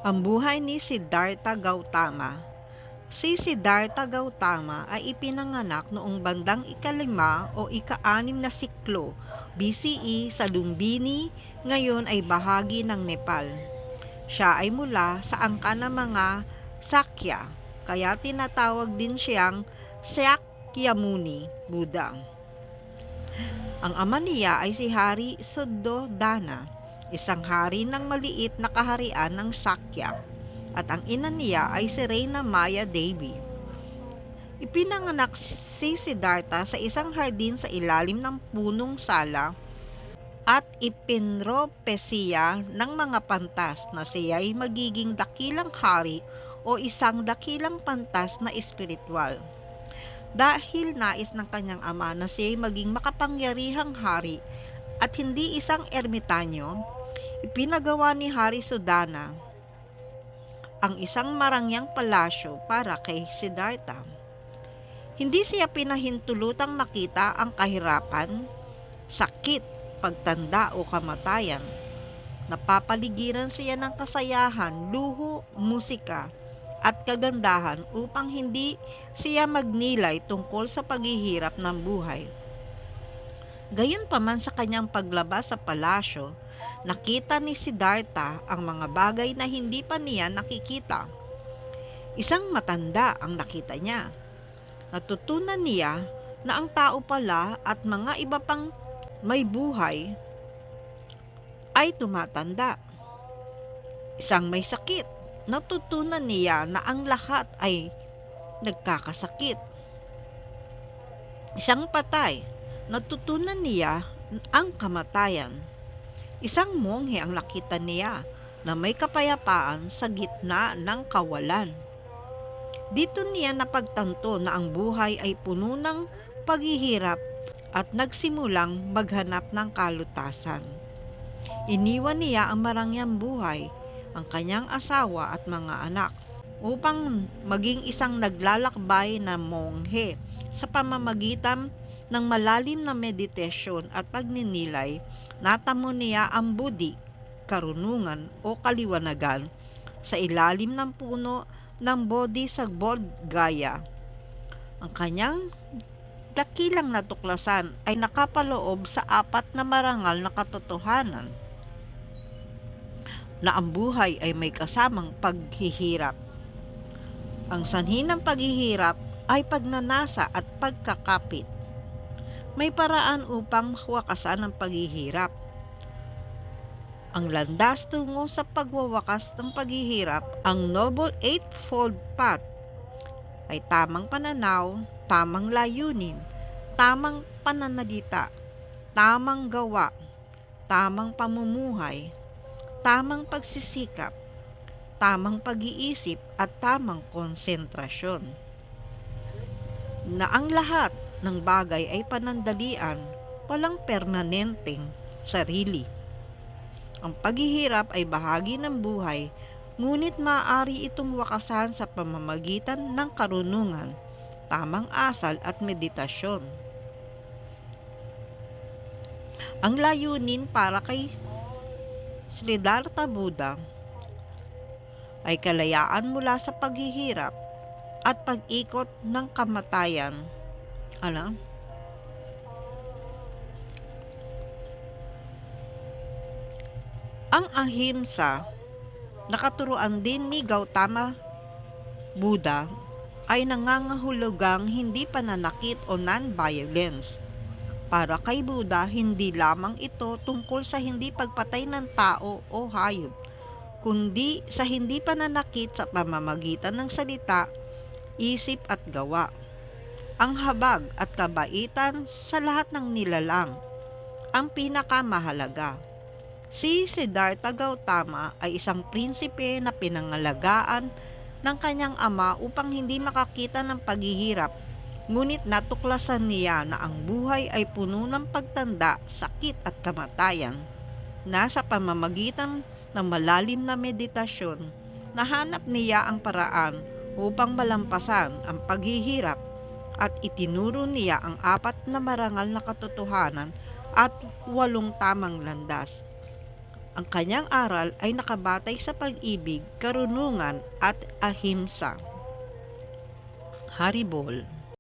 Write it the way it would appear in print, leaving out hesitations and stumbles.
Ang buhay ni Siddhartha Gautama. Si Siddhartha Gautama ay ipinanganak noong bandang ika-5 o ika-6 na siklo BCE sa Lumbini, ngayon ay bahagi ng Nepal. Siya ay mula sa angka ng mga Sakya, kaya tinatawag din siyang Sakyamuni Buddha. Ang ama niya ay si Hari Suddhodana, isang hari ng maliit na kaharian ng Sakya, at ang ina niya ay si Reyna Maya Devi. Ipinanganak si Siddhartha sa isang hardin sa ilalim ng punong sala at ipinropesiya ng mga pantas na siya ay magiging dakilang hari o isang dakilang pantas na espiritual. Dahil nais ng kanyang ama na siya ay maging makapangyarihang hari at hindi isang ermitanyo, ipinagawa ni Hari Suddhodana ang isang marangyang palasyo para kay Siddhartha. Hindi siya pinahintulutang makita ang kahirapan, sakit, pagtanda o kamatayan. Napapaligiran siya ng kasayahan, luho, musika, at kagandahan upang hindi siya magnilay tungkol sa paghihirap ng buhay. Gayunpaman sa kanyang paglabas sa palasyo, nakita ni Siddhartha ang mga bagay na hindi pa niya nakikita. Isang matanda ang nakita niya. Natutunan niya na ang tao pala at mga iba pang may buhay ay tumatanda. Isang may sakit. Natutunan niya na ang lahat ay nagkakasakit. Isang patay. Natutunan niya ang kamatayan. Isang monghe ang nakita niya na may kapayapaan sa gitna ng kawalan. Dito niya napagtanto na ang buhay ay puno ng paghihirap at nagsimulang maghanap ng kalutasan. Iniwan niya ang marangyang buhay, ang kanyang asawa at mga anak, upang maging isang naglalakbay na monghe sa pamamagitan ng malalim na meditasyon at pagninilay. Natamo niya ang buddhi, karunungan o kaliwanagan sa ilalim ng puno ng Bodhisattva Gaya. Ang kanyang dakilang natuklasan ay nakapaloob sa 4 na marangal na katotohanan na ang buhay ay may kasamang paghihirap. Ang sanhi ng paghihirap ay pagnanasa at pagkakapit. May paraan upang wakasan ang paghihirap. Ang landas tungo sa pagwawakas ng paghihirap, ang Noble Eightfold Path, ay tamang pananaw, tamang layunin, tamang pananalita, tamang gawa, tamang pamumuhay, tamang pagsisikap, tamang pag-iisip at tamang konsentrasyon. Na ang lahat ng bagay ay panandalian, walang permanenteng sarili. Ang paghihirap ay bahagi ng buhay, ngunit maaari itong wakasan sa pamamagitan ng karunungan, tamang asal at meditasyon. Ang layunin para kay Siddhartha Buddha ay kalayaan mula sa paghihirap at pag-ikot ng kamatayan. Ang ahimsa, nakaturuan din ni Gautama Buddha, ay nangangahulugang hindi pananakit o non-violence. Para kay Buddha, hindi lamang ito tungkol sa hindi pagpatay ng tao o hayop, kundi sa hindi pananakit sa pamamagitan ng salita, isip at gawa. Ang habag at kabaitan sa lahat ng nilalang, ang pinakamahalaga. Si Siddhartha Gautama ay isang prinsipe na pinangalagaan ng kanyang ama upang hindi makakita ng paghihirap, ngunit natuklasan niya na ang buhay ay puno ng pagtanda, sakit at kamatayan. Nasa pamamagitan ng malalim na meditasyon, nahanap niya ang paraan upang malampasan ang paghihirap at itinuro niya ang 4 na marangal na katotohanan at 8 tamang landas. Ang kanyang aral ay nakabatay sa pag-ibig, karunungan at ahimsa. Haribol.